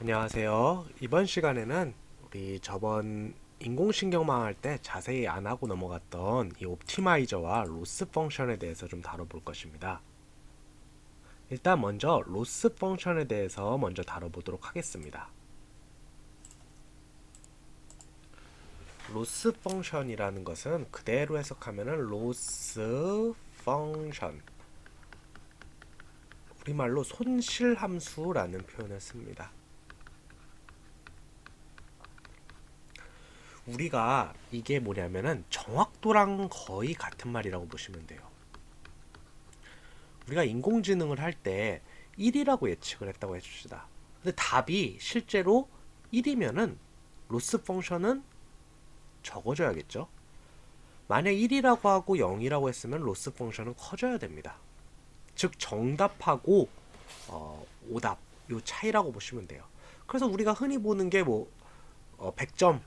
안녕하세요. 이번 시간에는 우리 저번 인공신경망 할 때 자세히 안 하고 넘어갔던 이 옵티마이저와 로스 펑션에 대해서 좀 다뤄볼 것입니다. 일단 먼저 로스 펑션에 대해서 먼저 다뤄보도록 하겠습니다. 로스 펑션이라는 것은 그대로 해석하면은 로스 펑션, 우리말로 손실함수라는 표현을 씁니다. 우리가 이게 뭐냐면은 정확도랑 거의 같은 말이라고 보시면 돼요. 우리가 인공지능을 할 때 1이라고 예측을 했다고 해줍시다. 근데 답이 실제로 1이면은 로스 펑션은 적어져야겠죠. 만약 1이라고 하고 0이라고 했으면 로스 펑션은 커져야 됩니다. 즉 정답하고 오답 요 차이라고 보시면 돼요. 그래서 우리가 흔히 보는 게 뭐 100점,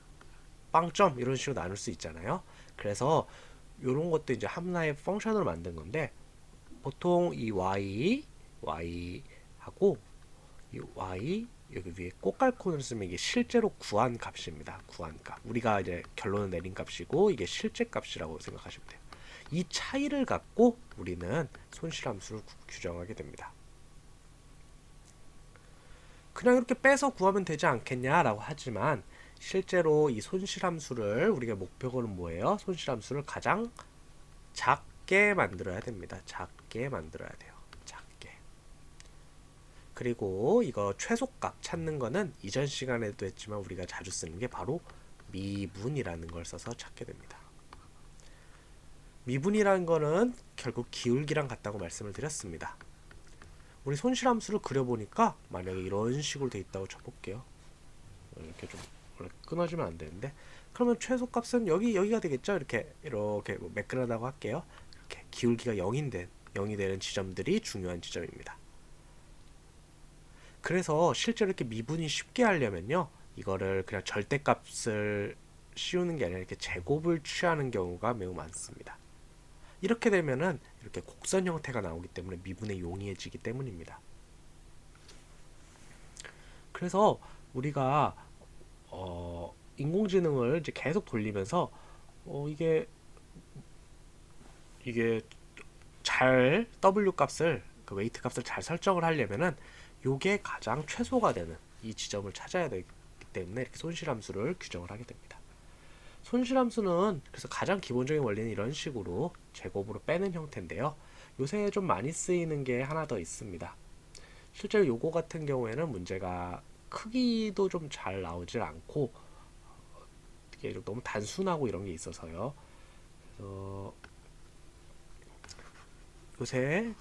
빵점 이런 식으로 나눌 수 있잖아요. 그래서 이런 것도 이제 하나의 펑션으로 만든 건데, 보통 이 y하고 이 y 여기 위에 꽃갈콘을 쓰면 이게 실제로 구한 값입니다. 구한 값. 우리가 이제 결론을 내린 값이고 이게 실제 값이라고 생각하시면 돼요. 이 차이를 갖고 우리는 손실함수를 규정하게 됩니다. 그냥 이렇게 빼서 구하면 되지 않겠냐라고 하지만, 실제로 이 손실함수를 우리가 목표는 뭐예요? 손실함수를 가장 작게 만들어야 됩니다. 작게 만들어야 돼요. 작게. 그리고 이거 최소값 찾는 거는 이전 시간에도 했지만 우리가 자주 쓰는 게 바로 미분이라는 걸 써서 찾게 됩니다. 미분이라는 거는 결국 기울기랑 같다고 말씀을 드렸습니다. 우리 손실함수를 그려보니까 만약에 이런 식으로 돼 있다고 쳐볼게요. 이렇게 좀 끊어지면 안 되는데, 그러면 최소값은 여기가 되겠죠. 이렇게 뭐 매끈하다고 할게요. 이렇게 기울기가 0이 되는 지점들이 중요한 지점입니다. 그래서 실제로 이렇게 미분이 쉽게 하려면요, 이거를 그냥 절대값을 씌우는 게 아니라 이렇게 제곱을 취하는 경우가 매우 많습니다. 이렇게 되면은 이렇게 곡선 형태가 나오기 때문에 미분에 용이해지기 때문입니다. 그래서 우리가 인공지능을 이제 계속 돌리면서 이게 잘 W 값을, 그 웨이트 값을 잘 설정을 하려면은 요게 가장 최소가 되는 이 지점을 찾아야 되기 때문에 이렇게 손실함수를 규정을 하게 됩니다. 손실함수는 그래서 가장 기본적인 원리는 이런 식으로 제곱으로 빼는 형태인데요. 요새 좀 많이 쓰이는 게 하나 더 있습니다. 실제로 요거 같은 경우에는 문제가 크기도 좀 잘 나오질 않고 이게 너무 단순하고 이런 게 있어서요. 그래서 요새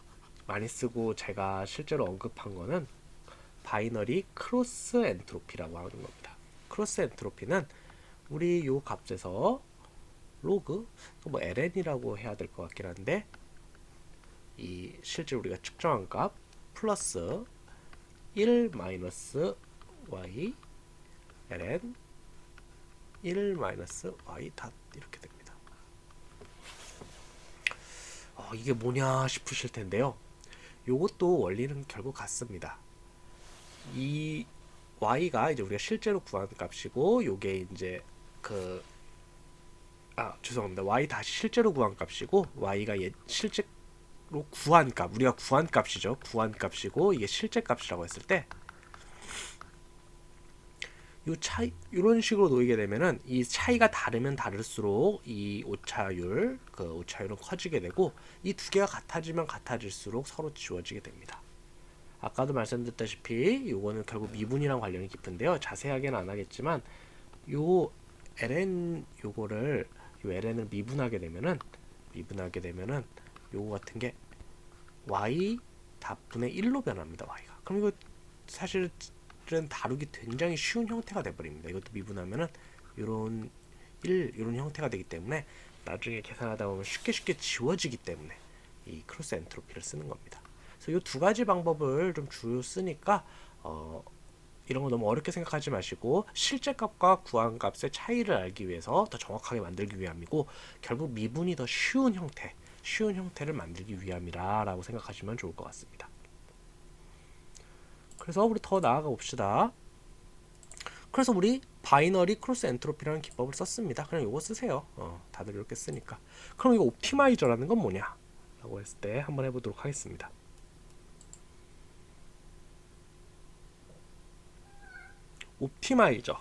많이 쓰고 제가 실제로 언급한 거는 바이너리 크로스 엔트로피라고 하는 겁니다. 크로스 엔트로피는 우리 요 값에서 로그 뭐 ln이라고 해야 될 것 같긴 한데, 이 실제 우리가 측정한 값 플러스 1 마이너스 y ln 1 마이너스 y 닷 이렇게 됩니다. 이게 뭐냐 싶으실 텐데요. 요것도 원리는 결국 같습니다. 이 y가 이제 우리가 실제로 구한 값이고, 요게 이제 죄송합니다. y 다시 실제로 구한 값이고, y가 실제로 구한 값, 우리가 구한 값이죠. 구한 값이고 이게 실제 값이라고 했을 때, 요 차이 이런 식으로 놓이게 되면은 이 차이가 다르면 다를수록 이 오차율, 그 오차율은 커지게 되고, 이 두 개가 같아지면 같아질수록 서로 지워지게 됩니다. 아까도 말씀드렸다시피 요거는 결국 미분이랑 관련이 깊은데요. 자세하게는 안 하겠지만 요 ln 요 ln을 미분하게 되면은 요거 같은 게 y 답분의 1로 변합니다. y가. 그럼 이거 사실은 다루기 굉장히 쉬운 형태가 돼버립니다. 이것도 미분하면은 요런 형태가 되기 때문에 나중에 계산하다 보면 쉽게 지워지기 때문에 이 크로스 엔트로피를 쓰는 겁니다. 그래서 이 두 가지 방법을 좀 주로 쓰니까 이런 거 너무 어렵게 생각하지 마시고, 실제 값과 구한 값의 차이를 알기 위해서 더 정확하게 만들기 위함이고, 결국 미분이 더 쉬운 형태를 만들기 위함이라고 생각하시면 좋을 것 같습니다. 그래서 우리 더 나아가 봅시다. 그래서 우리 바이너리 크로스 엔트로피라는 기법을 썼습니다. 그냥 요거 쓰세요. 다들 이렇게 쓰니까. 그럼 이거 옵티마이저라는 건 뭐냐? 라고 했을 때 한번 해보도록 하겠습니다. 옵티마이저,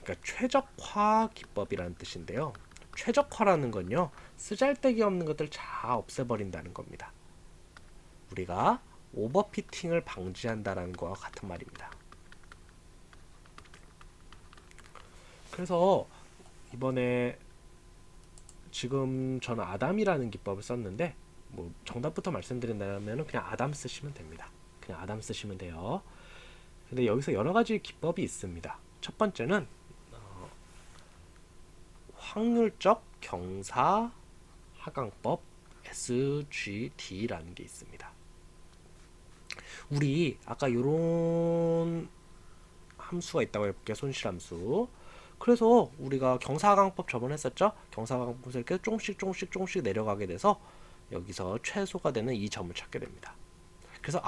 그러니까 최적화 기법이라는 뜻인데요. 최적화라는 건요, 쓰잘데기 없는 것들 다 없애버린다는 겁니다. 우리가 오버피팅을 방지한다라는 거와 같은 말입니다. 그래서 이번에 지금 저는 아담이라는 기법을 썼는데, 뭐 정답부터 말씀드린다면 그냥 아담 쓰시면 됩니다. 그냥 아담 쓰시면 돼요. 근데 여기서 여러 가지 기법이 있습니다. 첫 번째는 확률적 경사 하강법 SGD라는 게 있습니다. 우리 아까 요런 함수가 있다고 해볼게요. 손실함수. 그래서 우리가 경사하강법 저번에 했었죠. 경사하강법에서 이렇게 조금씩 내려가게 돼서 여기서 최소가 되는 이 점을 찾게 됩니다. 그래서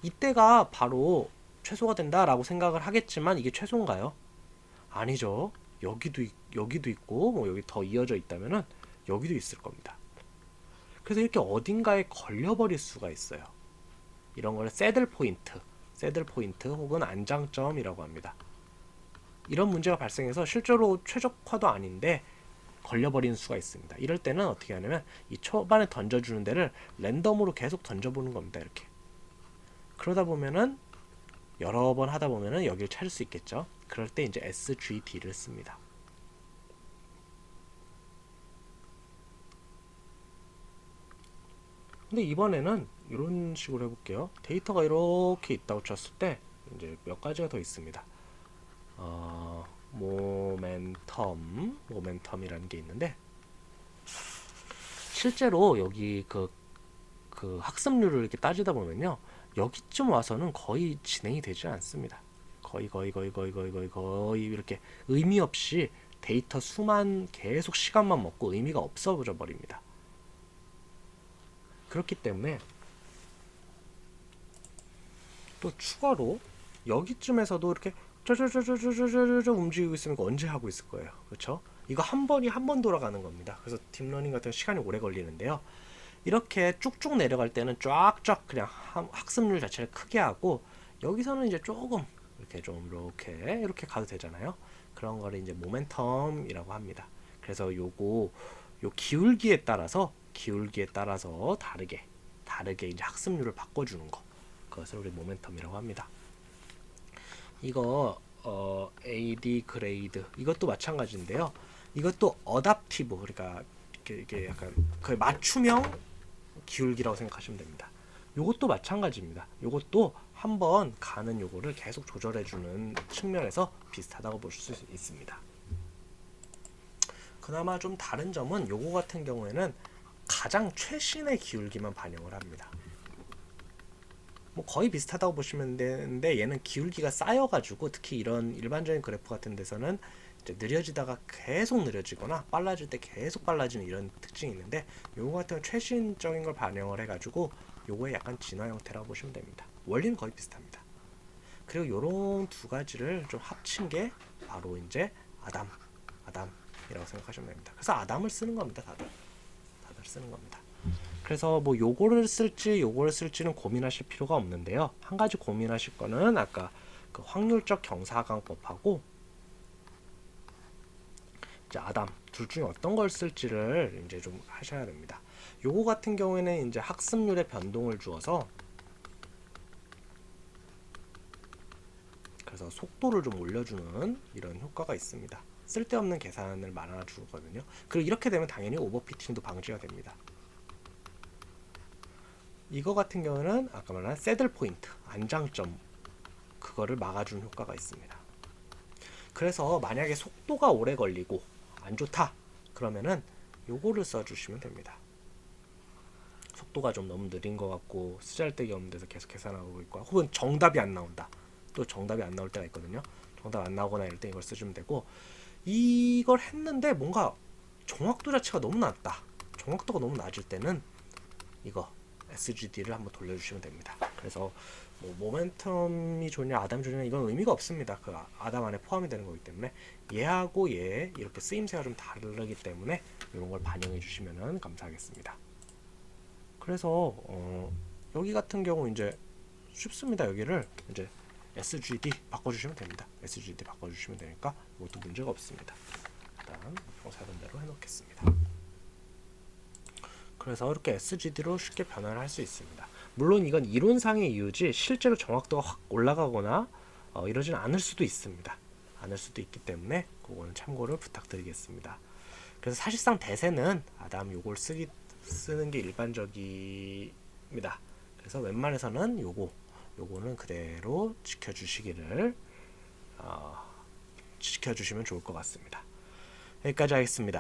이때가 바로 최소가 된다라고 생각을 하겠지만 이게 최소인가요? 아니죠. 여기도 있고 뭐 여기 더 이어져 있다면은 여기도 있을 겁니다. 그래서 이렇게 어딘가에 걸려버릴 수가 있어요. 이런 걸 새들 포인트 혹은 안장점이라고 합니다. 이런 문제가 발생해서 실제로 최적화도 아닌데 걸려버리는 수가 있습니다. 이럴 때는 어떻게 하냐면 이 초반에 던져주는 데를 랜덤으로 계속 던져보는 겁니다. 이렇게. 그러다 보면은 여러 번 하다 보면은 여기를 찾을 수 있겠죠. 그럴 때 이제 SGD를 씁니다. 근데 이번에는 이런 식으로 해볼게요. 데이터가 이렇게 있다고 쳤을 때 이제 몇 가지가 더 있습니다. 모멘텀이라는 게 있는데 실제로 여기 그 학습률을 이렇게 따지다 보면요, 여기쯤 와서는 거의 진행이 되지 않습니다. 거의 이렇게 의미 없이 데이터 수만 계속 시간만 먹고 의미가 없어져 버립니다. 그렇기 때문에 또 추가로 여기쯤에서도 이렇게 쩌쩌쩌쩌쩌쩌쩌 움직이고 있으면 언제 하고 있을 거예요. 그렇죠? 이거 한 번 돌아가는 겁니다. 그래서 딥러닝 같은 시간이 오래 걸리는데요. 이렇게 쭉쭉 내려갈 때는 쫙쫙 그냥 학습률 자체를 크게 하고 여기서는 이제 조금 이렇게 좀 이렇게 가도 되잖아요. 그런 거를 이제 모멘텀이라고 합니다. 그래서 요 기울기에 따라서 다르게 이제 학습률을 바꿔주는 거, 그것을 우리 모멘텀이라고 합니다. 이거 AD 그레이드 이것도 마찬가지인데요. 이것도 어답티브, 그러니까 이게 약간 그 맞춤형 기울기라고 생각하시면 됩니다. 요것도 마찬가지입니다. 요것도 한번 가는 요거를 계속 조절해주는 측면에서 비슷하다고 볼 수 있습니다. 그나마 좀 다른 점은 요거 같은 경우에는 가장 최신의 기울기만 반영을 합니다. 뭐 거의 비슷하다고 보시면 되는데 얘는 기울기가 쌓여가지고 특히 이런 일반적인 그래프 같은 데서는 이제 느려지다가 계속 느려지거나 빨라질 때 계속 빨라지는 이런 특징이 있는데 요거 같은 경우 최신적인 걸 반영을 해가지고 요거의 약간 진화 형태라고 보시면 됩니다. 원리는 거의 비슷합니다. 그리고 요런 두 가지를 좀 합친 게 바로 이제 아담이라고 생각하시면 됩니다. 그래서 아담을 쓰는 겁니다. 다들 쓰는 겁니다. 그래서 뭐 요거를 쓸지는 고민하실 필요가 없는데요. 한 가지 고민하실 거는 아까 그 확률적 경사하강법하고 이제 아담 둘 중에 어떤 걸 쓸지를 이제 좀 하셔야 됩니다. 요거 같은 경우에는 이제 학습률의 변동을 주어서 그래서 속도를 좀 올려주는 이런 효과가 있습니다. 쓸데없는 계산을 많아주거든요. 그리고 이렇게 되면 당연히 오버피팅도 방지가 됩니다. 이거 같은 경우는 아까 말한 새들 포인트, 안장점, 그거를 막아주는 효과가 있습니다. 그래서 만약에 속도가 오래 걸리고 안 좋다 그러면은 요거를 써주시면 됩니다. 속도가 좀 너무 느린 것 같고 쓰잘데기 없는 데서 계속 계산하고 있고, 혹은 정답이 안 나온다. 또 정답이 안 나올 때가 있거든요. 정답 안 나오거나 이럴 때 이걸 쓰시면 되고, 이걸 했는데 뭔가 정확도 자체가 너무 낮다, 정확도가 너무 낮을 때는 이거 SGD를 한번 돌려주시면 됩니다. 그래서 뭐 모멘텀이 좋냐 아담이 좋냐 이건 의미가 없습니다. 그 아담 안에 포함이 되는 거기 때문에 얘하고 얘 이렇게 쓰임새가 좀 다르기 때문에 이런 걸 반영해 주시면 감사하겠습니다. 그래서 여기 같은 경우 이제 쉽습니다. 여기를 이제 SGD 바꿔주시면 됩니다. SGD 바꿔주시면 되니까 이것도 문제가 없습니다. 일단 평소하던 대로 해놓겠습니다. 그래서 이렇게 SGD로 쉽게 변화를 할 수 있습니다. 물론 이건 이론상의 이유지 실제로 정확도가 확 올라가거나 이러진 않을 수도 있습니다. 않을 수도 있기 때문에 그거는 참고를 부탁드리겠습니다. 그래서 사실상 대세는 아담 요걸 쓰는 게 일반적입니다. 그래서 웬만해서는 요거는 그대로 지켜주시면 좋을 것 같습니다. 여기까지 하겠습니다.